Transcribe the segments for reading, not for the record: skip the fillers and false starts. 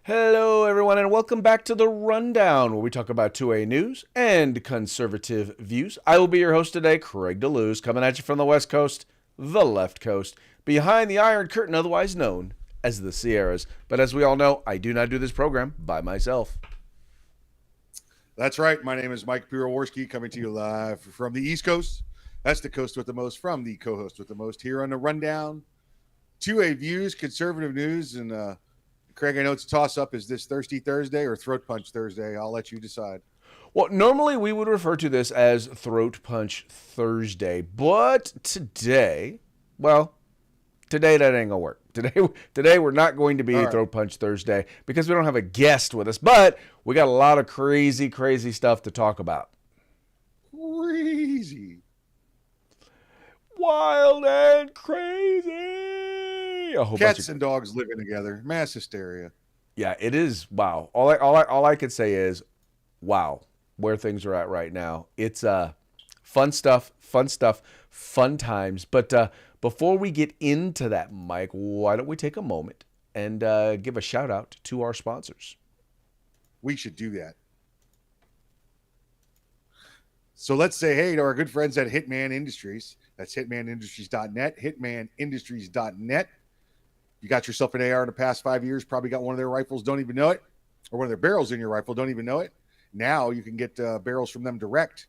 Hello, everyone, and welcome back to The Rundown, where we talk about 2A news and conservative views. I will be your host today, Craig DeLuz, coming at you from the West Coast, the left coast, behind the Iron Curtain, otherwise known as the Sierras. But as we all know, I do not do this program by myself. That's right. My name is Mike Piroworski, coming to you live from the East Coast. That's the coast with the most, from the co-host with the most, here on The Rundown. 2A views, conservative news, and Craig, I know it's a toss-up. Is this Thirsty Thursday or Throat Punch Thursday? I'll let you decide. Well, normally we would refer to this as Throat Punch Thursday, but today that ain't gonna work. Today we're not going to be Throat Punch Thursday because we don't have a guest with us, but we got a lot of crazy stuff to talk about. Crazy. Wild and crazy. Cats and dogs living together. Mass hysteria. Yeah, it is. Wow. All I could say is, wow, where things are at right now. It's fun stuff, fun times. But before we get into that, Mike, why don't we take a moment and give a shout out to our sponsors? We should do that. So let's say hey to our good friends at Hitman Industries. That's hitmanindustries.net, hitmanindustries.net. You got yourself an AR in the past 5 years, probably got one of their rifles, don't even know it, or one of their barrels in your rifle, don't even know it. Now you can get barrels from them direct.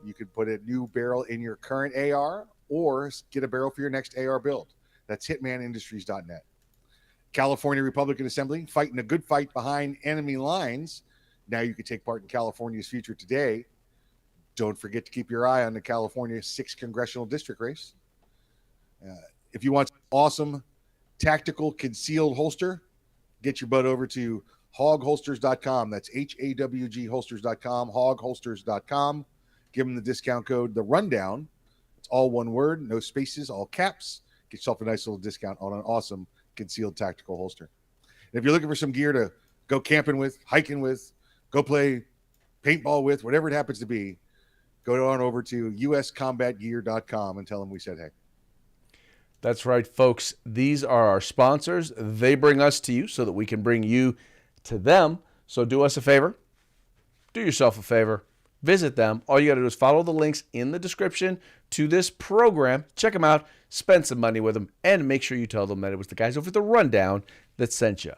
You could put a new barrel in your current AR or get a barrel for your next AR build. That's hitmanindustries.net. California Republican Assembly, fighting a good fight behind enemy lines. Now you can take part in California's future today. Don't forget to keep your eye on the California 6th Congressional District race. If you want awesome tactical concealed holster, get your butt over to hogholsters.com. That's HAWG holsters.com, hogholsters.com. Give them the discount code, The Rundown. It's all one word, no spaces, all caps. Get yourself a nice little discount on an awesome concealed tactical holster. And if you're looking for some gear to go camping with, hiking with, go play paintball with, whatever it happens to be, go on over to uscombatgear.com and tell them we said hey. That's right, folks. These are our sponsors. They bring us to you so that we can bring you to them. So do us a favor. Do yourself a favor. Visit them. All you got to do is follow the links in the description to this program. Check them out. Spend some money with them. And make sure you tell them that it was the guys over at The Rundown that sent you.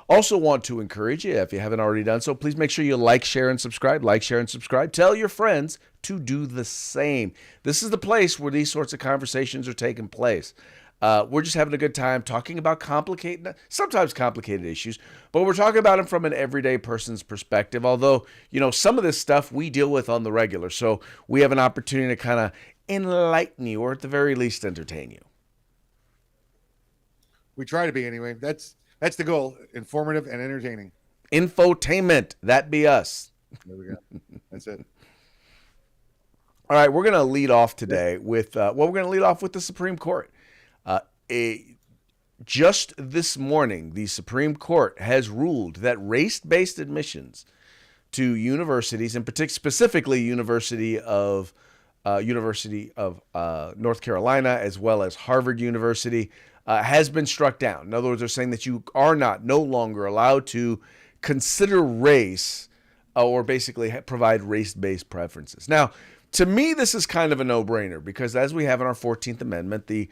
Also want to encourage you, if you haven't already done so, please make sure you like, share, and subscribe. Like, share, and subscribe. Tell your friends to do the same. This is the place where these sorts of conversations are taking place. We're just having a good time talking about sometimes complicated issues, but we're talking about them from an everyday person's perspective. Although, some of this stuff we deal with on the regular, so we have an opportunity to kind of enlighten you, or at the very least, entertain you. We try to be anyway. That's the goal. Informative and entertaining. Infotainment. That be us. There we go. That's it. All right. We're going to lead off today with, we're going to lead off with the Supreme Court. Just this morning, the Supreme Court has ruled that race-based admissions to universities, and specifically University of North Carolina, as well as Harvard University, has been struck down. In other words, they're saying that you are no longer allowed to consider race or basically provide race-based preferences. Now, to me, this is kind of a no-brainer because, as we have in our 14th Amendment, the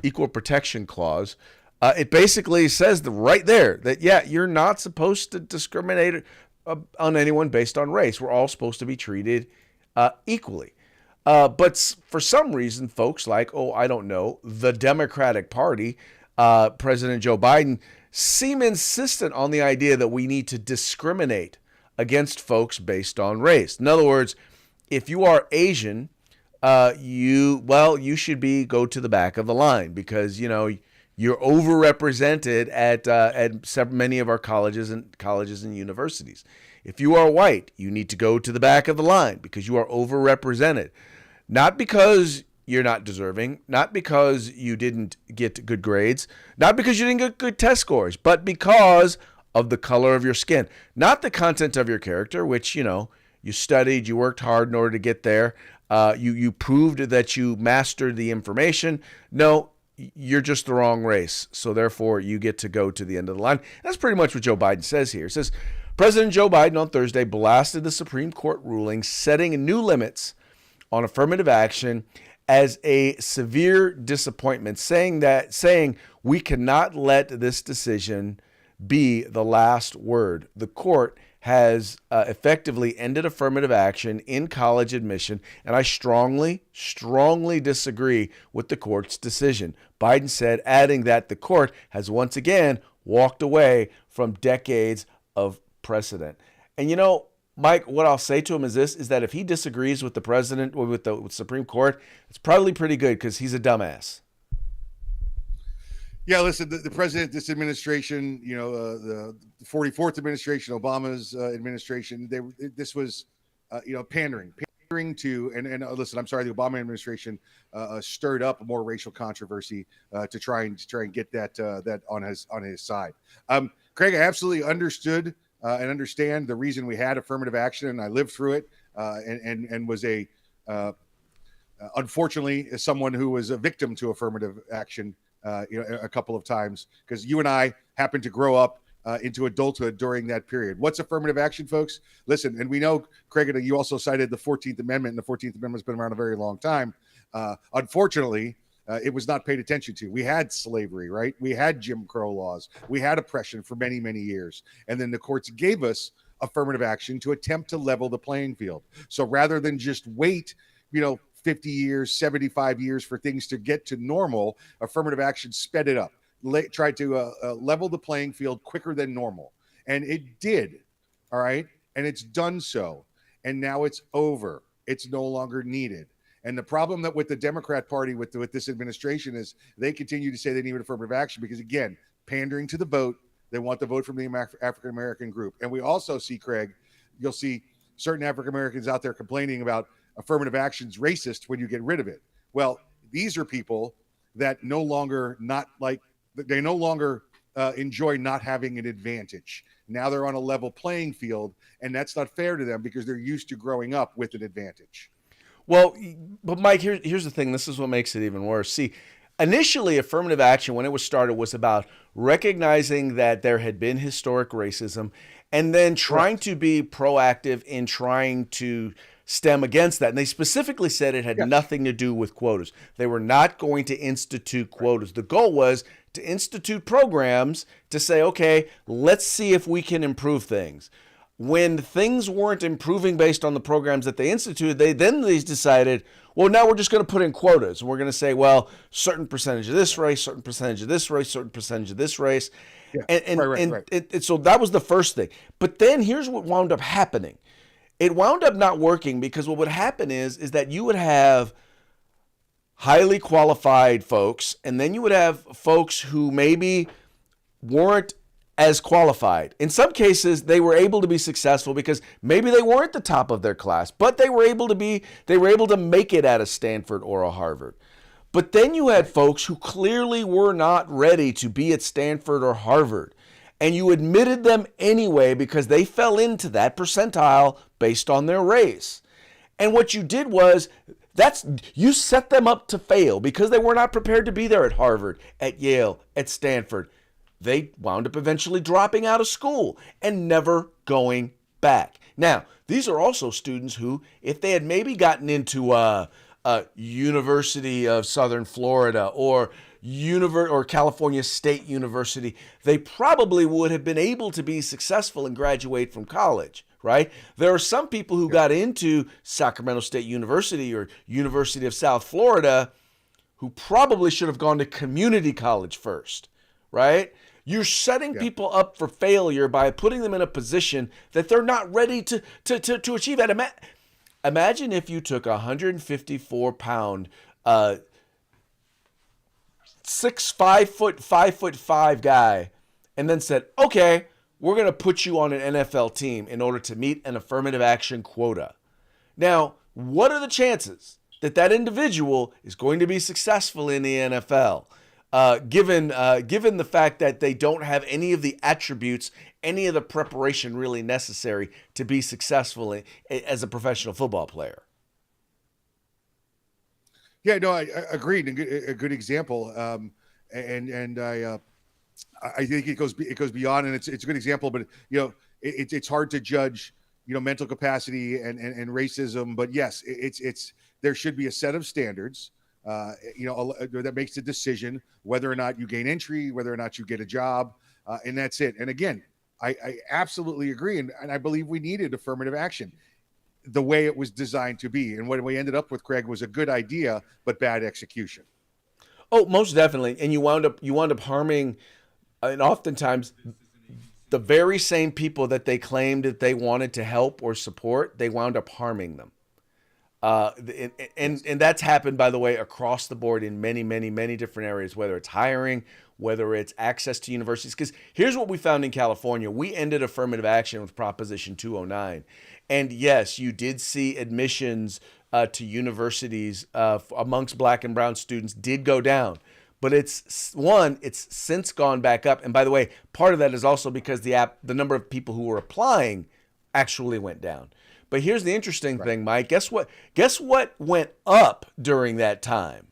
Equal Protection Clause, it basically says right there that, you're not supposed to discriminate on anyone based on race. We're all supposed to be treated equally. But for some reason, folks like, the Democratic Party, President Joe Biden, seem insistent on the idea that we need to discriminate against folks based on race. In other words, if you are Asian, you should go to the back of the line because, you're overrepresented at many of our colleges and universities. If you are white, you need to go to the back of the line because you are overrepresented. Not because you're not deserving, not because you didn't get good grades, not because you didn't get good test scores, but because of the color of your skin. Not the content of your character, which, you studied, you worked hard in order to get there. You proved that you mastered the information. No, you're just the wrong race. So therefore, you get to go to the end of the line. That's pretty much what Joe Biden says here. It says President Joe Biden on Thursday blasted the Supreme Court ruling setting new limits on affirmative action as a severe disappointment, saying we cannot let this decision be the last word. The court has effectively ended affirmative action in college admission, and I strongly disagree with the court's decision, Biden said, adding that the court has once again walked away from decades of precedent. And Mike, what I'll say to him is this, is that if he disagrees with the president or with the Supreme Court, it's probably pretty good because he's a dumbass. Yeah, listen, the president, this administration, the 44th administration, Obama's administration, this was, pandering to, and listen, I'm sorry, the Obama administration stirred up more racial controversy to try and get that on his side. Craig, I absolutely understood and understand the reason we had affirmative action, and I lived through it, and was unfortunately someone who was a victim to affirmative action. A couple of times, because you and I happened to grow up into adulthood during that period. What's affirmative action, folks? Listen, and we know, Craig, you also cited the 14th Amendment, and the 14th Amendment's been around a very long time. Unfortunately, it was not paid attention to. We had slavery, right? We had Jim Crow laws. We had oppression for many, many years. And then the courts gave us affirmative action to attempt to level the playing field. So rather than just wait, 50 years, 75 years for things to get to normal, affirmative action sped it up, tried to level the playing field quicker than normal. And it did, all right? And it's done so. And now it's over. It's no longer needed. And the problem that with the Democrat Party, with this administration, is they continue to say they need affirmative action because, again, pandering to the vote. They want the vote from the African-American group. And we also see, Craig, you'll see certain African-Americans out there complaining about affirmative action's racist when you get rid of it. Well, these are people that no longer enjoy not having an advantage. Now they're on a level playing field, and that's not fair to them because they're used to growing up with an advantage. Well, but Mike, here's the thing. This is what makes it even worse. See, initially, affirmative action, when it was started, was about recognizing that there had been historic racism and then trying to be proactive in trying to stem against that. And they specifically said it had nothing to do with quotas. They were not going to institute quotas. The goal was to institute programs to say, okay, let's see if we can improve things. When things weren't improving based on the programs that they instituted, they decided, well, now we're just going to put in quotas. And we're going to say, well, certain percentage of this race, certain percentage of this race, certain percentage of this race. Yeah. And so that was the first thing. But then here's what wound up happening. It wound up not working because what would happen is that you would have highly qualified folks, and then you would have folks who maybe weren't as qualified. In some cases, they were able to be successful because maybe they weren't the top of their class, but they were able to make it at a Stanford or a Harvard. But then you had folks who clearly were not ready to be at Stanford or Harvard. And you admitted them anyway because they fell into that percentile based on their race. And what you did was you set them up to fail because they were not prepared to be there at Harvard, at Yale, at Stanford. They wound up eventually dropping out of school and never going back. Now, these are also students who, if they had maybe gotten into University of Southern Florida or California State University, they probably would have been able to be successful and graduate from college, right? There are some people who got into Sacramento State University or University of South Florida who probably should have gone to community college first, right? You're setting people up for failure by putting them in a position that they're not ready to achieve that. Imagine if you took a 154-pound, 5'5" guy and then said, okay, we're going to put you on an NFL team in order to meet an affirmative action quota. Now, what are the chances that that individual is going to be successful in the NFL? Given the fact that they don't have any of the attributes, any of the preparation really necessary to be successful as a professional football player. Yeah, no, I agreed. A good example. And I think it goes beyond, and it's a good example. But it's hard to judge mental capacity and racism. But yes, it's there should be a set of standards. That makes the decision whether or not you gain entry, whether or not you get a job, and that's it. And again, I absolutely agree, and I believe we needed affirmative action the way it was designed to be. And what we ended up with, Craig, was a good idea but bad execution. Oh, most definitely. And you wound up harming, and oftentimes the very same people that they claimed that they wanted to help or support, they wound up harming them. And Yes. and that's happened, by the way, across the board in many, many, many different areas, whether it's hiring, whether it's access to universities. Because here's what we found in California: we ended affirmative action with Proposition 209, and yes, you did see admissions to universities amongst Black and Brown students did go down. But it's since gone back up. And by the way, part of that is also because the number of people who were applying actually went down. But here's the interesting Right. thing, Mike. Guess what? Guess what went up during that time?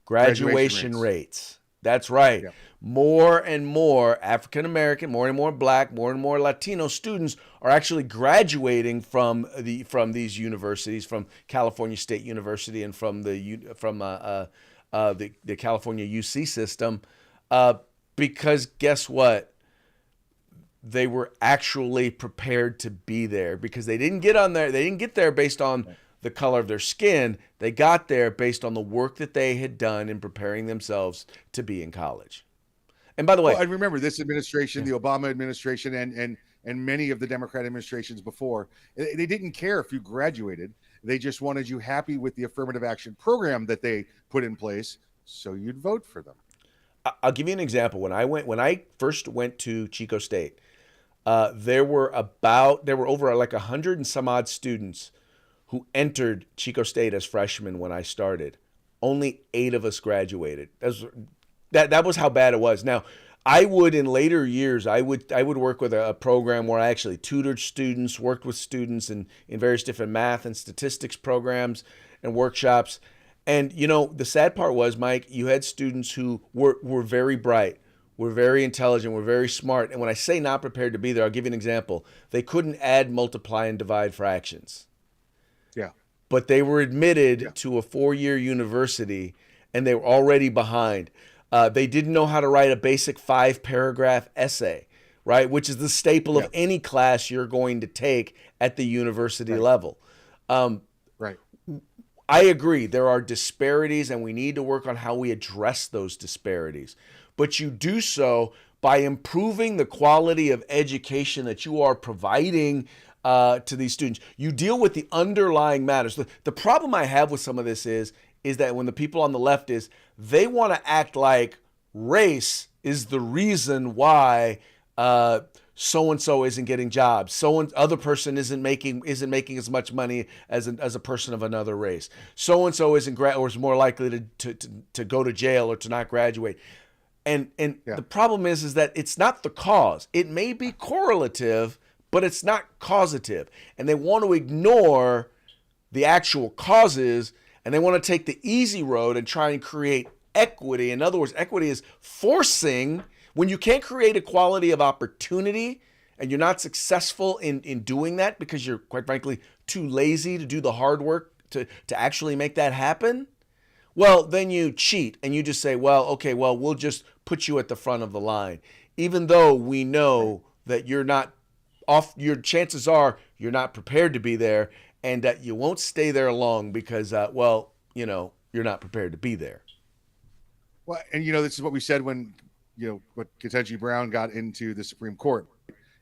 Graduation Graduation rates. rates. That's right. Yeah. More and more African American, more and more Black, more and more Latino students are actually graduating from these universities, from California State University and from the California UC system, because guess what? They were actually prepared to be there, because they didn't get on there. They didn't get there based on the color of their skin. They got there based on the work that they had done in preparing themselves to be in college. And by the Well, way, I remember this administration, yeah, the Obama administration, and many of the Democrat administrations before. They didn't care if you graduated. They just wanted you happy with the affirmative action program that they put in place, so you'd vote for them. I'll give you an example. When I first went to Chico State, there were over like 100 and some odd students who entered Chico State as freshmen when I started. Only 8 of us graduated. That was how bad it was. Now, I would in later years, I would work with a program where I actually tutored students, worked with students in various different math and statistics programs and workshops. And the sad part was, Mike, you had students who were very bright, were very intelligent, were very smart. And when I say not prepared to be there, I'll give you an example. They couldn't add, multiply, and divide fractions, Yeah, but they were yeah, admitted to a 4-year university, and they were already behind. They didn't know how to write a basic 5-paragraph essay, right? Which is the staple yeah. of any class you're going to take at the university Right, level. Um, right. I agree. There are disparities, and we need to work on how we address those disparities. But you do so by improving the quality of education that you are providing to these students. You deal with the underlying matters. The problem I have with some of this is that when the people on the left they want to act like race is the reason why so and so isn't getting jobs. Other person isn't making as much money as a person of another race. So and so isn't or is more likely to go to jail or to not graduate. And Yeah. the problem is that it's not the cause. It may be correlative, but it's not causative. And they want to ignore the actual causes, and they want to take the easy road and try and create equity. In other words, equity is forcing, when you can't create equality of opportunity and you're not successful in doing that because you're, quite frankly, too lazy to do the hard work to actually make that happen. Well, then you cheat and you just say, well, okay, well, we'll just put you at the front of the line, even though we know that you're not your chances are you're not prepared to be there, and that you won't stay there long because, you're not prepared to be there. Well, and this is what we said when what Ketanji Brown got into the Supreme Court,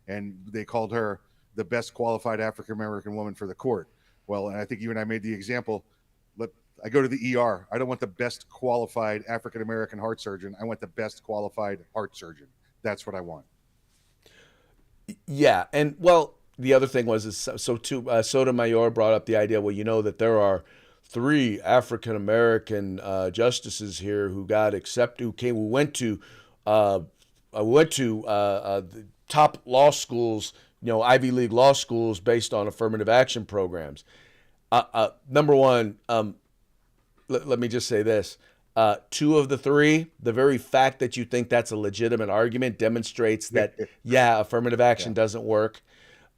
and they called her the best qualified African American woman for the court. Well, and I think you and I made the example. Let I go to the ER. I don't want the best qualified African American heart surgeon. I want the best qualified heart surgeon. That's what I want. Yeah, and well, the other thing was so too. Sotomayor brought up the idea. Well, that there are 3 African American justices here who got accepted, who went to the top law schools, Ivy League law schools, based on affirmative action programs. Number one, let me just say this. Two of the three, the very fact that you think that's a legitimate argument demonstrates that, yeah, affirmative action Yeah. doesn't work.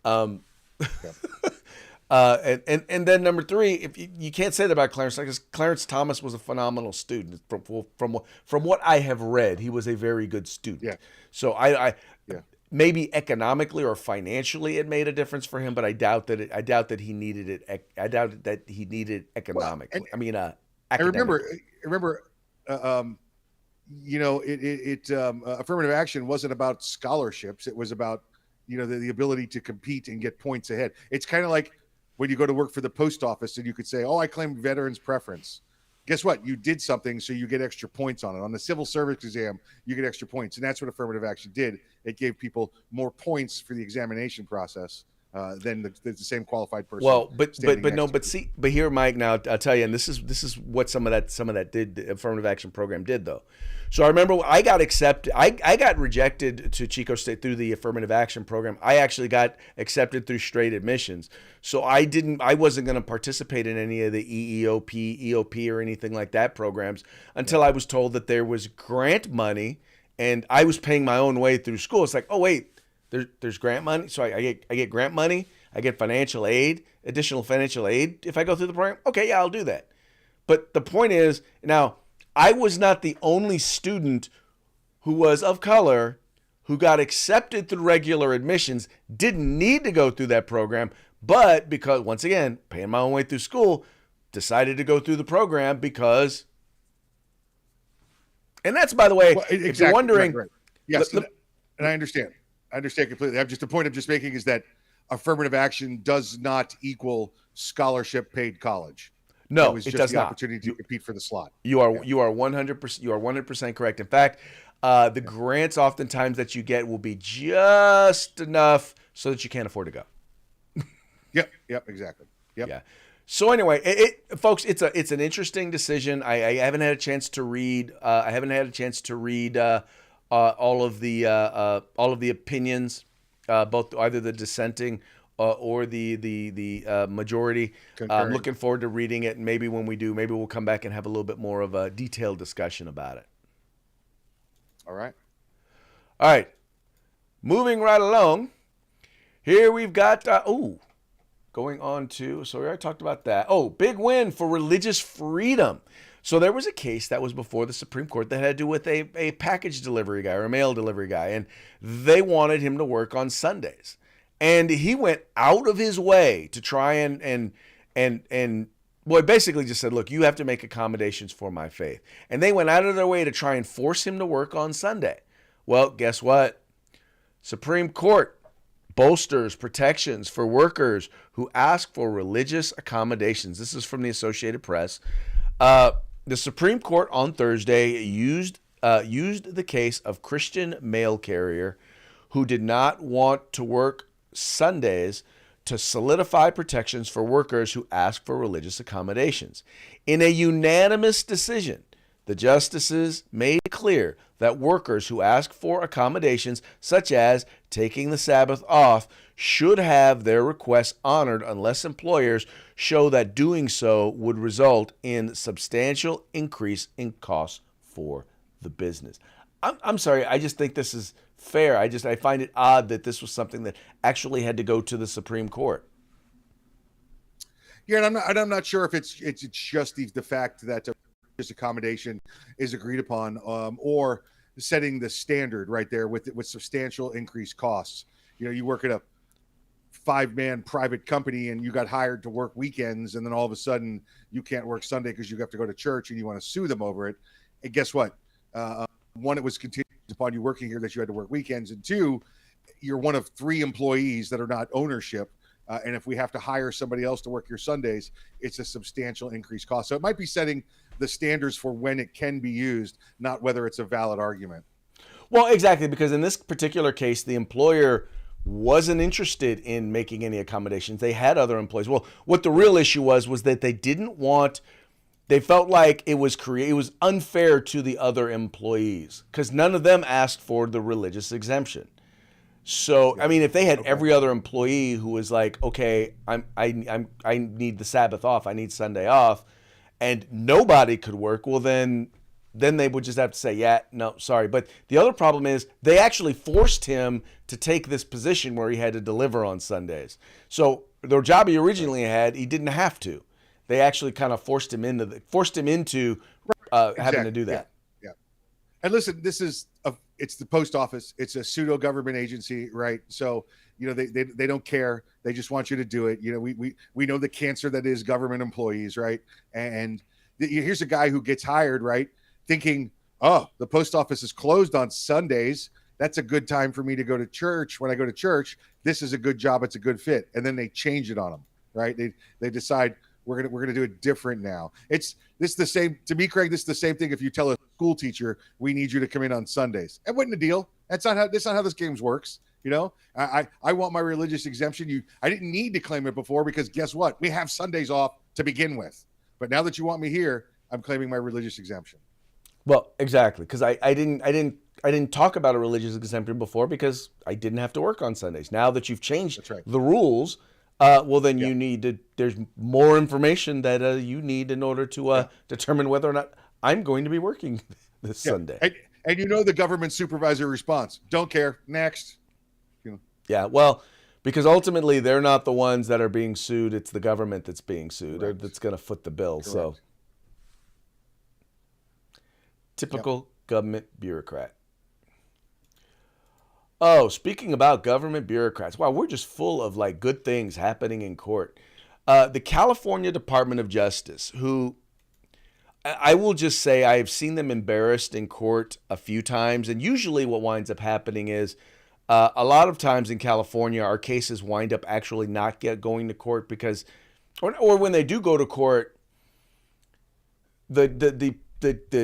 Um, Yeah. and then number three, if you can't say that about Clarence, because Clarence Thomas was a phenomenal student. From what I have read, he was a very good student. Yeah. So I Yeah. maybe economically or financially it made a difference for him, but I doubt that I doubt that he needed it. I doubt that he needed Well, economically. I remember, Academically. I remember, affirmative action wasn't about scholarships. It was about, the ability to compete and get points ahead. It's kind of like when you go to work for the post office and you could say, "Oh, I claim veterans preference." Guess what? You did something, so you get extra points on it. On the civil service exam, you get extra points, and that's what affirmative action did. It gave people more points for the examination process than the same qualified person. Well, but standing but no, next to but you. see, but here, Mike. Now I'll tell you, and this is what some of that did. The affirmative action program did, though. So I remember I got accepted. I got rejected to Chico State through the affirmative action program. I actually got accepted through straight admissions. So I wasn't going to participate in any of the EOP, or anything like that programs until I was told that there was grant money, and I was paying my own way through school. It's like, oh wait, there's grant money. So I get grant money. I get financial aid, additional financial aid if I go through the program. Okay, yeah, I'll do that. But the point is, now, I was not the only student who was of color who got accepted through regular admissions, didn't need to go through that program, but because, once again, paying my own way through school, decided to go through the program because, and that's, by the way, Well, if you're exactly. wondering, Right. Yes, let- and I understand. I understand completely. I'm just the point I'm just making is that affirmative action does not equal scholarship paid college. It no, was it just does the not. opportunity to compete for the slot. You are Yeah. you are 100% correct. In fact, the grants oftentimes that you get will be just enough so that you can't afford to go. Yep, exactly. Yep. Yeah. So anyway, folks, it's an interesting decision. I haven't had a chance to read. I haven't had a chance to read all of the opinions, both either the dissenting or the majority. I'm Concurring. looking forward to reading it, and maybe when we do, maybe we'll come back and have a little bit more of a detailed discussion about it. All right. All right, moving right along. Here we've got going on to, so we already talked about that. Oh, big win for religious freedom. So there was a case that was before the Supreme Court that had to do with a package delivery guy or a mail delivery guy, and they wanted him to work on Sundays. And he went out of his way to try and well, basically just said, look, you have to make accommodations for my faith. And they went out of their way to try and force him to work on Sunday. Well, guess what? Supreme Court bolsters protections for workers who ask for religious accommodations. This is from the Associated Press. The Supreme Court on Thursday used the case of Christian mail carrier who did not want to work Sundays to solidify protections for workers who ask for religious accommodations. In a unanimous decision, the justices made clear that workers who ask for accommodations, such as taking the Sabbath off, should have their requests honored unless employers show that doing so would result in substantial increase in costs for the business. I'm sorry, I just think this is fair. I find it odd that this was something that actually had to go to the Supreme Court. Yeah, and I'm not sure if it's just the fact that this accommodation is agreed upon, or setting the standard right there with substantial increased costs. You work at a 5-man private company and you got hired to work weekends, and then all of a sudden you can't work Sunday because you have to go to church and you want to sue them over it. And guess what? One, it was contingent upon you working here that you had to work weekends, and two, you're one of 3 employees that are not ownership. And if we have to hire somebody else to work your Sundays, it's a substantial increased cost. So it might be setting the standards for when it can be used, not whether it's a valid argument. Well, exactly, because in this particular case, the employer wasn't interested in making any accommodations. They had other employees. Well, what the real issue was that they felt like it was unfair to the other employees because none of them asked for the religious exemption. So, Yeah. I mean, if they had Okay. every other employee who was like, okay, I need the Sabbath off, I need Sunday off, and nobody could work, well, then they would just have to say, yeah, no, sorry. But the other problem is they actually forced him to take this position where he had to deliver on Sundays. So the job he originally had, he didn't have to. They actually kind of forced him into having to Exactly. do Yeah. that. Yeah. And listen, it's the post office. It's a pseudo government agency, right? So, they don't care. They just want you to do it. We know the cancer that is government employees, right? And here's a guy who gets hired, right? Thinking, oh, the post office is closed on Sundays. That's a good time for me to go to church. When I go to church, this is a good job. It's a good fit. And then they change it on them, right? They decide we're gonna do it different now. This is the same to me, Craig. This is the same thing if you tell a school teacher we need you to come in on Sundays. That wasn't a deal. That's not how this game works. I want my religious exemption. I didn't need to claim it before because guess what? We have Sundays off to begin with. But now that you want me here, I'm claiming my religious exemption. Well, exactly, because I didn't talk about a religious exemption before because I didn't have to work on Sundays. Now that you've changed That's right. the rules, well, then Yeah. you need to. There's more information that you need in order to determine whether or not I'm going to be working this Sunday. And the government supervisor response: "Don't care." Next. Yeah, well, because ultimately they're not the ones that are being sued; it's the government that's being sued or that's going to foot the bill. Correct. So, typical government bureaucrat. Oh, speaking about government bureaucrats, wow, we're just full of like good things happening in court. The California Department of Justice, who I will just say I have seen them embarrassed in court a few times, and usually what winds up happening is a lot of times in California, our cases wind up actually not going to court because, or when they do go to court, the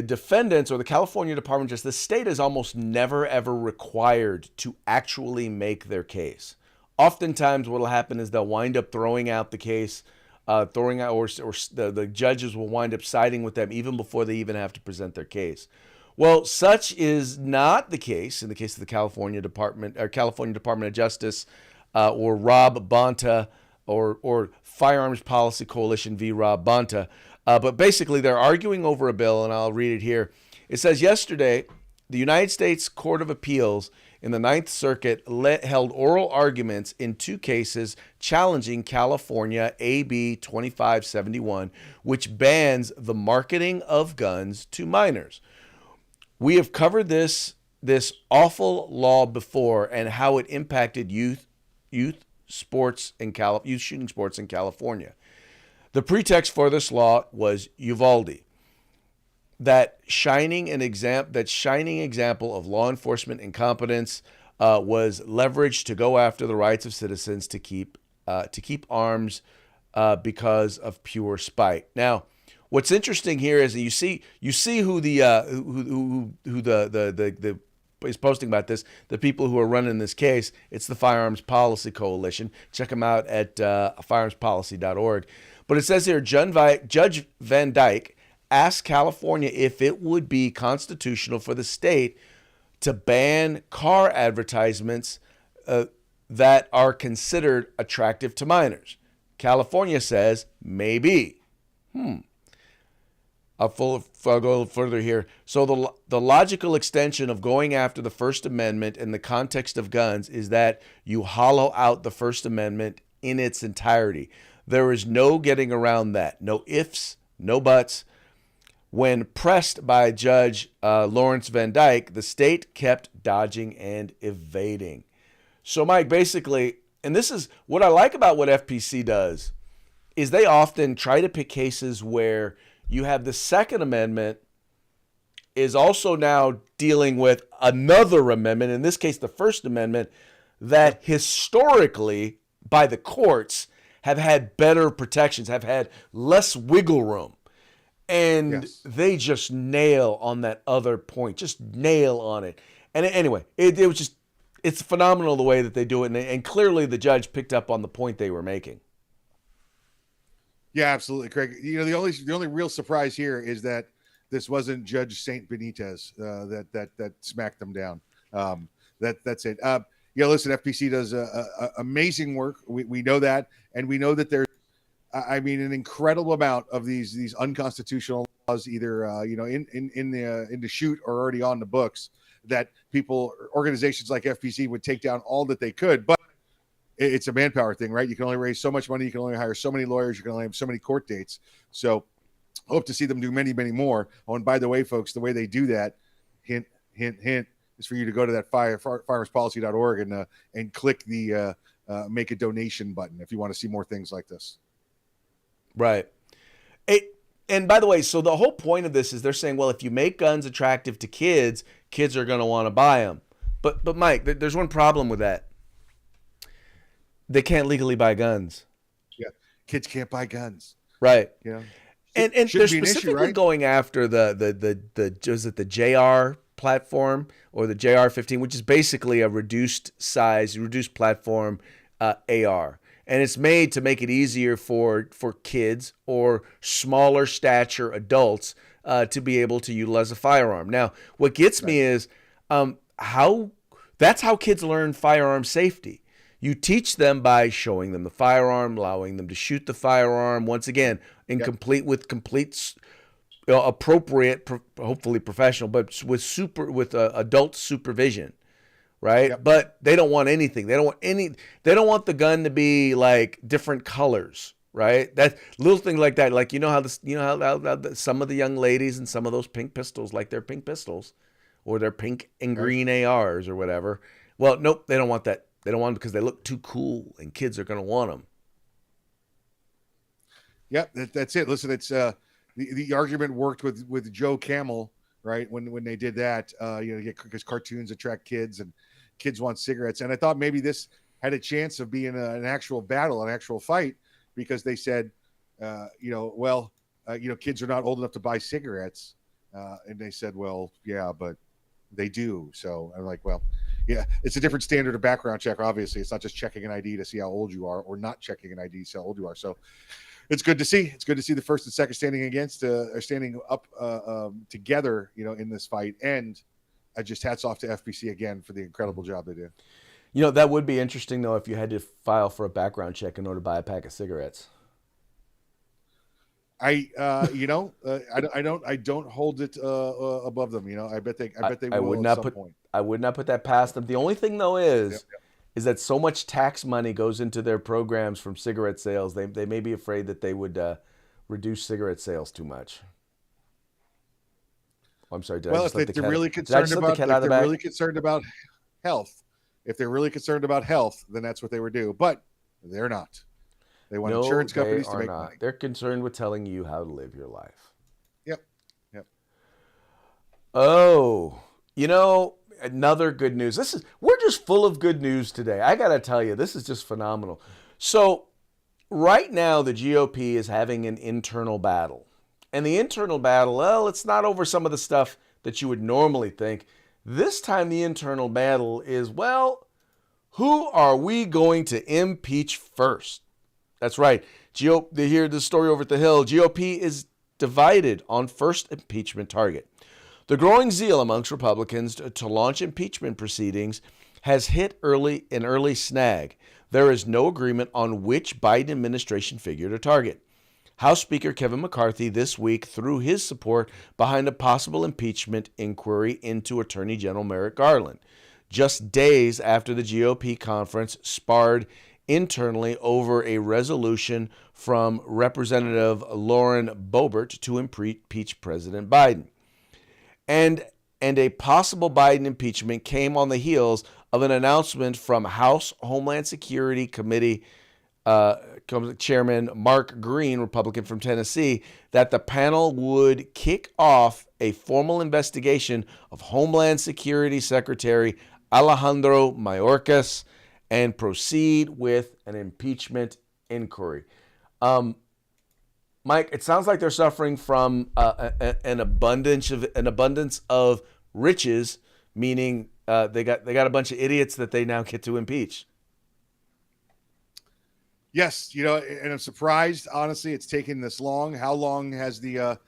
defendants or the California Department of Justice, the state is almost never ever required to actually make their case. Oftentimes, what will happen is they'll wind up throwing out the case, or the judges will wind up siding with them even before they even have to present their case. Well, such is not the case in the case of the California Department of Justice, or Rob Bonta, or Firearms Policy Coalition v. Rob Bonta. But basically, they're arguing over a bill, and I'll read it here. It says, yesterday, the United States Court of Appeals in the Ninth Circuit held oral arguments in two cases challenging California AB 2571, which bans the marketing of guns to minors. We have covered this awful law before and how it impacted youth shooting sports in California. The pretext for this law was Uvalde. That shining example of law enforcement incompetence was leveraged to go after the rights of citizens to keep arms because of pure spite. Now, what's interesting here is that you see who is posting about this. The people who are running this case. It's the Firearms Policy Coalition. Check them out at firearmspolicy.org. But it says here, Judge Van Dyke asked California if it would be constitutional for the state to ban car advertisements that are considered attractive to minors. California says maybe. I'll go a little further here. So the logical extension of going after the First Amendment in the context of guns is that you hollow out the First Amendment in its entirety. There is no getting around that. No ifs, no buts. When pressed by Judge Lawrence Van Dyke, the state kept dodging and evading. So, Mike, basically, and this is what I like about what FPC does, is they often try to pick cases where you have the Second Amendment is also now dealing with another amendment, in this case, the First Amendment, that historically, by the courts, have had better protections, have had less wiggle room. And they just nail on that other point, just nail on it. And anyway, it was just, it's phenomenal the way that they do it. And clearly the judge picked up on the point they were making. Yeah, absolutely, Craig. The only real surprise here is that this wasn't Judge Saint Benitez that smacked them down. That's it. Yeah, listen, FPC does amazing work. We know that, and we know that there's, I mean, an incredible amount of these unconstitutional laws, either in the shoot or already on the books, that organizations like FPC would take down all that they could. But it's a manpower thing, right? You can only raise so much money. You can only hire so many lawyers. You can only have so many court dates. So hope to see them do many, many more. Oh, and by the way, folks, the way they do that, hint, hint, hint, is for you to go to that firearmspolicy.org and click the make a donation button if you want to see more things like this. Right. And by the way, so the whole point of this is they're saying, well, if you make guns attractive to kids, kids are going to want to buy them. But Mike, there's one problem with that. They can't legally buy guns. Yeah, kids can't buy guns. Right. Yeah. And they're specifically issue, right? going after the JR platform or the JR-15, which is basically a reduced platform AR. And it's made to make it easier for kids or smaller stature adults to be able to utilize a firearm. Now, what gets me is that's how kids learn firearm safety. You teach them by showing them the firearm, allowing them to shoot the firearm, once again, complete appropriate, hopefully professional, but with adult supervision, right? Yep. But they don't want anything. They don't want the gun to be like different colors, right? That little thing like that, like how some of the young ladies and some of those pink pistols, like their pink pistols, or their pink and green ARs or whatever. Well, nope, they don't want that. They don't want them because they look too cool, and kids are going to want them. Yeah, that's it. Listen, it's the argument worked with Joe Camel, right? When they did that, because cartoons attract kids, and kids want cigarettes. And I thought maybe this had a chance of being an actual battle, an actual fight, because they said, kids are not old enough to buy cigarettes, and they said, well, yeah, but they do. So I'm like, well. Yeah, it's a different standard of background check. Obviously, it's not just checking an ID to see how old you are, or not checking an ID to see how old you are. So, it's good to see. It's good to see the first and second standing up together, in this fight. And I just hats off to FPC again for the incredible job they do. That would be interesting though if you had to file for a background check in order to buy a pack of cigarettes. I don't hold it above them. I bet they will. I would not at some point. I would not put that past them. The only thing though is that so much tax money goes into their programs from cigarette sales. They may be afraid that they would reduce cigarette sales too much. Oh, I'm sorry. If they're really concerned about health, then that's what they would do. But they're not. They want insurance companies to make money. They're concerned with telling you how to live your life. Yep. Oh, another good news. We're just full of good news today. I got to tell you, this is just phenomenal. So right now, the GOP is having an internal battle. And the internal battle, well, it's not over some of the stuff that you would normally think. This time, the internal battle is, well, who are we going to impeach first? That's right. They hear the story over at the Hill. GOP is divided on first impeachment target. The growing zeal amongst Republicans to launch impeachment proceedings has hit an early snag. There is no agreement on which Biden administration figure to target. House Speaker Kevin McCarthy this week threw his support behind a possible impeachment inquiry into Attorney General Merrick Garland, just days after the GOP conference sparred internally over a resolution from Representative Lauren Boebert to impeach President Biden. And a possible Biden impeachment came on the heels of an announcement from House Homeland Security Committee Chairman Mark Green, Republican from Tennessee, that the panel would kick off a formal investigation of Homeland Security Secretary Alejandro Mayorkas and proceed with an impeachment inquiry. Mike, it sounds like they're suffering from an abundance of riches, meaning they got a bunch of idiots that they now get to impeach. Yes, and I'm surprised. Honestly, it's taken this long. How long has the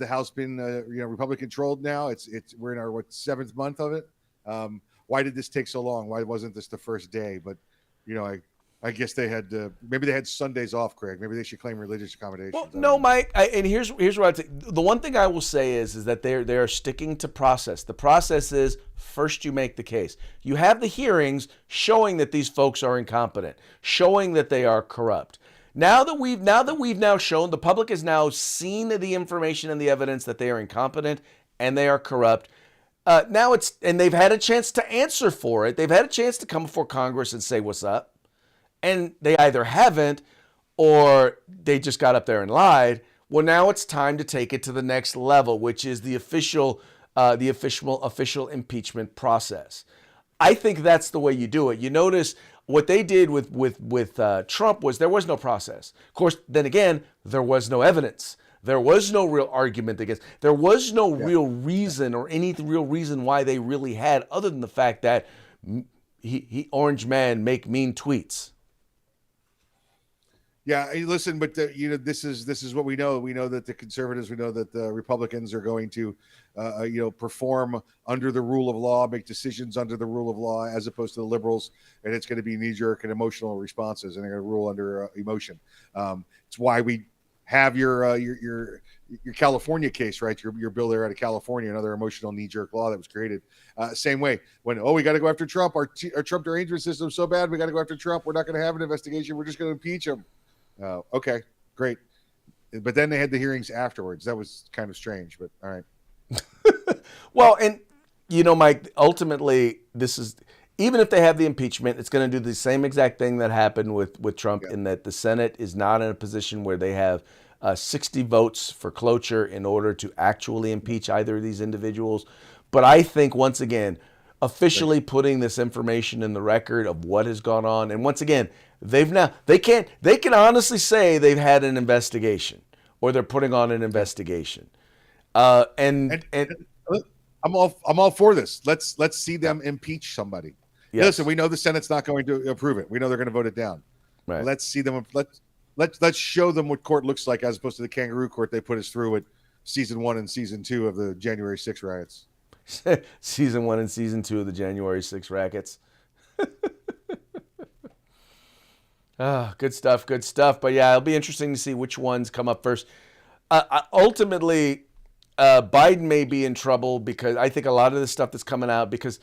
House been Republican controlled now? We're in our 7th month of it. why did this take so long? Why wasn't this the first day? But I guess they had maybe they had Sundays off, Craig. Maybe they should claim religious accommodations. Well, no, Mike. And here's what I say. The one thing I will say is that they're sticking to process. The process is first you make the case. You have the hearings showing that these folks are incompetent, showing that they are corrupt. Now that we've shown, the public has now seen the information and the evidence that they are incompetent and they are corrupt. And they've had a chance to answer for it. They've had a chance to come before Congress and say what's up. And they either haven't or they just got up there and lied. Well, now it's time to take it to the next level, which is the official impeachment process. I think that's the way you do it. You notice what they did with Trump was there was no process. Of course, then again, there was no evidence. There was no real argument against. There was no real reason or any real reason why they really had, other than the fact that he Orange Man make mean tweets. Yeah, listen, but this is what we know. We know that the conservatives, we know that the Republicans are going to, perform under the rule of law, make decisions under the rule of law, as opposed to the liberals, and it's going to be knee-jerk and emotional responses, and they're going to rule under emotion. It's why we have your California case, right? Your bill there out of California, another emotional knee-jerk law that was created. Same way, when we got to go after Trump, our Trump derangement system is so bad, we got to go after Trump. We're not going to have an investigation. We're just going to impeach him. Okay, great. But then they had the hearings afterwards. That was kind of strange, but all right. Well, and Mike, ultimately, this is, even if they have the impeachment, it's going to do the same exact thing that happened with Trump, in that the Senate is not in a position where they have 60 votes for cloture in order to actually impeach either of these individuals. But I think, once again, officially putting this information in the record of what has gone on, and once again, they can honestly say they've had an investigation, or they're putting on an investigation. And I'm all for this. Let's see them impeach somebody. Yes. Listen, we know the Senate's not going to approve it. We know they're going to vote it down. Right. Let's see them. Let's show them what court looks like, as opposed to the kangaroo court they put us through at season 1 and season 2 of the January 6 riots. Season 1 and season 2 of the January 6 rackets. Good stuff. But yeah, it'll be interesting to see which ones come up first. Ultimately, Biden may be in trouble, because I think a lot of the stuff that's coming out, because,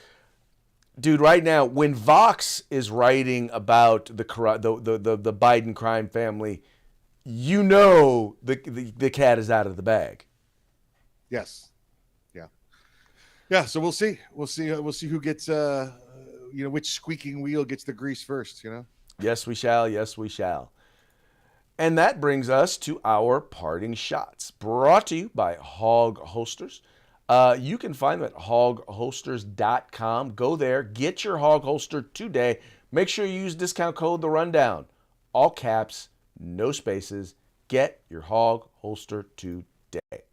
dude, right now, when Vox is writing about the Biden crime family, the cat is out of the bag. Yes. Yeah. So we'll see. We'll see who gets which squeaking wheel gets the grease first. Yes, we shall. And that brings us to our parting shots, brought to you by Hog Holsters. You can find them at hogholsters.com. Go there, get your Hog Holster today. Make sure you use discount code The Rundown. All caps, no spaces. Get your Hog Holster today.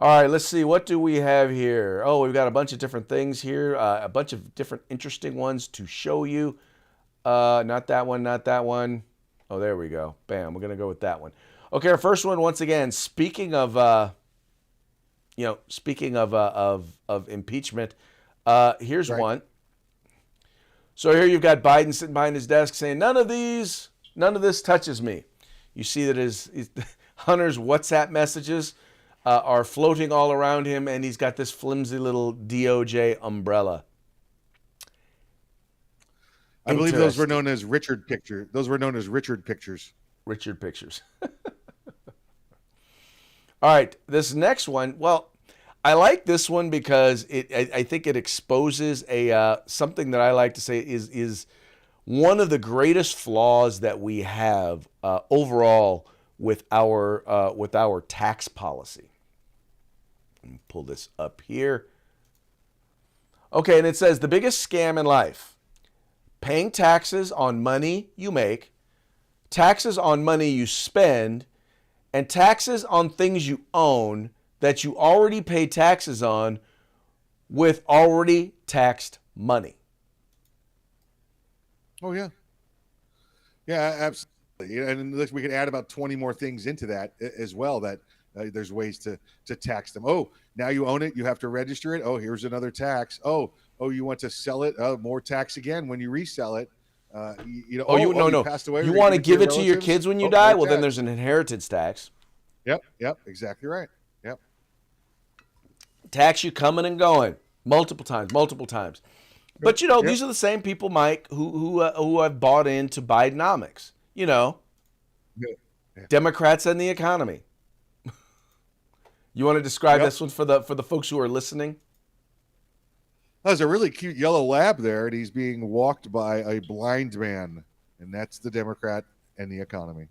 All right, let's see. What do we have here? Oh, we've got a bunch of different things here, a bunch of different interesting ones to show you. Not that one. Oh, there we go. Bam, we're going to go with that one. Okay, our first one, once again, speaking of impeachment, here's one. So here you've got Biden sitting behind his desk saying, none of this touches me. You see that his Hunter's WhatsApp messages are floating all around him, and he's got this flimsy little DOJ umbrella. I believe those were known as Richard pictures. Richard Pictures. All right, this next one. Well, I like this one because I think it exposes something that I like to say is one of the greatest flaws that we have overall with our tax policy. Let me pull this up here. Okay, and it says the biggest scam in life: paying taxes on money you make, taxes on money you spend, and taxes on things you own that you already pay taxes on with already taxed money. Oh, yeah. Yeah, absolutely. And we could add about 20 more things into that as well, that there's ways to tax them. Oh, now you own it. You have to register it. Oh, here's another tax. Oh, Oh, you want to sell it? More tax again when you resell it. No. Passed away. You We're want to gonna give your it to your relatives? kids when you Oh, die? more Well, then tax. there's an inheritance tax. Yep, exactly right. Yep. Tax you coming and going multiple times. But Yep. these are the same people, Mike, who have bought into Bidenomics. Yeah. Yeah. Democrats and the economy. You want to describe Yep. this one for the folks who are listening? There's a really cute yellow lab there, and he's being walked by a blind man, and that's the Democrat and the economy.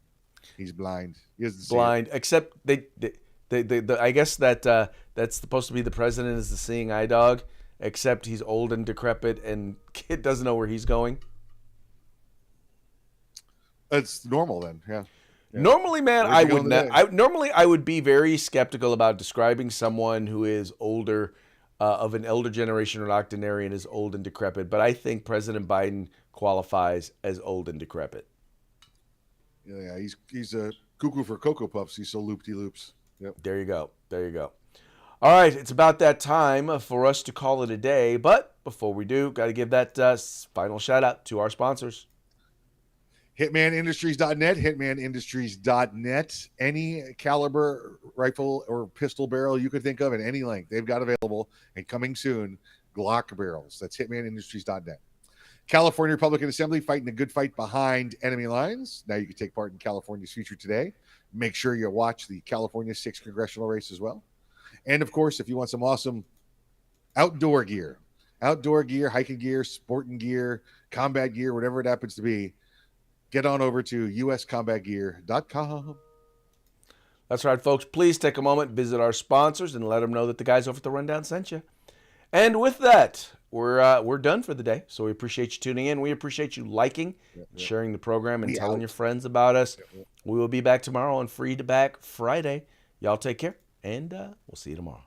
He's blind. He doesn't see Blind, except I guess that's supposed to be the president is the seeing eye dog, except he's old and decrepit, and kid doesn't know where he's going. It's normal then, yeah. Normally, man, Where's I he would going not. today? Normally, I would be very skeptical about describing someone who is older, of an elder generation or octogenarian as old and decrepit. But I think President Biden qualifies as old and decrepit. Yeah, he's a cuckoo for Cocoa Puffs. He's so loop-de-loops. Yep. There you go. All right, it's about that time for us to call it a day. But before we do, got to give that final shout out to our sponsors. HitmanIndustries.net, HitmanIndustries.net. Any caliber rifle or pistol barrel you could think of at any length, they've got available. And coming soon, Glock barrels. That's HitmanIndustries.net. California Republican Assembly fighting the good fight behind enemy lines. Now you can take part in California's future today. Make sure you watch the California 6th congressional race as well. And of course, if you want some awesome outdoor gear, hiking gear, sporting gear, combat gear, whatever it happens to be, get on over to uscombatgear.com. That's right, folks. Please take a moment, visit our sponsors, and let them know that the guys over at the Rundown sent you. And with that, we're done for the day. So we appreciate you tuning in. We appreciate you liking, sharing the program, and telling your friends about us. We will be back tomorrow on Free to Back Friday. Y'all take care, and we'll see you tomorrow.